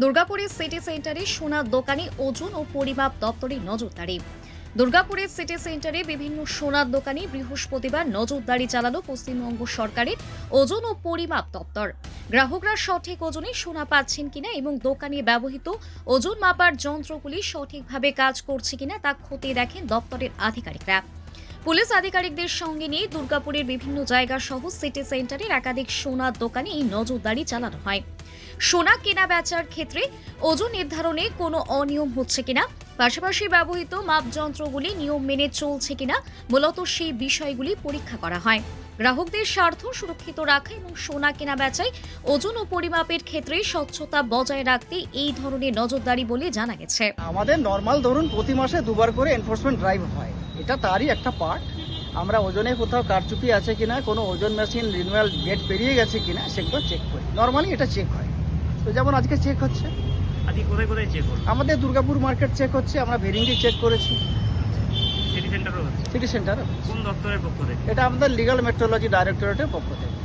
দুর্গাপুরের সিটি সেন্টারে সোনার দোকানে ওজন ও পরিমাপ দপ্তরের নজরদারি। দুর্গাপুরের সিটি সেন্টারে বিভিন্ন সোনার দোকানে বৃহস্পতিবার নজরদারি চালালো পশ্চিমবঙ্গ সরকারের ওজন ও পরিমাপ দপ্তর। গ্রাহকরা সঠিক ওজনে সোনা পাচ্ছেন কিনা এবং দোকানে ব্যবহৃত ওজন মাপার যন্ত্রগুলি সঠিকভাবে কাজ করছে কিনা তা খতিয়ে দেখেন দপ্তরের আধিকারিকরা। পুলিশ আধিকারিকদের সঙ্গে নিয়ে দুর্গাপুরের বিভিন্ন জায়গা সহ সিটি সেন্টারের একাধিক সোনার দোকানে এই নজরদারি চালানো হয়। সোনা কেনা বেচার ক্ষেত্রে ওজন নির্ধারণে কোনো অনিয়ম হচ্ছে কিনা, পাশাপাশি ব্যবহৃত মাপযন্ত্রগুলি নিয়ম মেনে চলছে কিনা, মূলত সেই বিষয়গুলি পরীক্ষা করা হয়। গ্রাহকদের স্বার্থ সুরক্ষিত রাখা এবং সোনা কেনা বেচায় ওজন ও পরিমাপের ক্ষেত্রে স্বচ্ছতা বজায় রাখতে এই ধরনের নজরদারি বলে জানা গেছে। আমাদের নর্মাল ধরুন প্রতি মাসে দুবার করে এনফোর্সমেন্ট ড্রাইভ হয়, এটা তারই একটা পার্ট। আমরা ওজনে কোথাও কারচুপি আছে কিনা, কোনো ওজন মেশিন রিনুয়াল ডেট পেরিয়ে গেছে কিনা সেগুলো চেক করি। নর্মালি এটা চেক হয়। তো যেমন আজকে চেক হচ্ছে, আজকে কোথায় কোথায় চেক হলো? আমাদের দুর্গাপুর মার্কেট চেক হচ্ছে, আমরা ভেরিংটি চেক করেছি, সিটি সেন্টারও হচ্ছে। City centre. কোন দপ্তরের পক্ষ থেকে? এটা আমাদের লিগাল মেট্রোলজি ডাইরেক্টরেটের পক্ষ থেকে।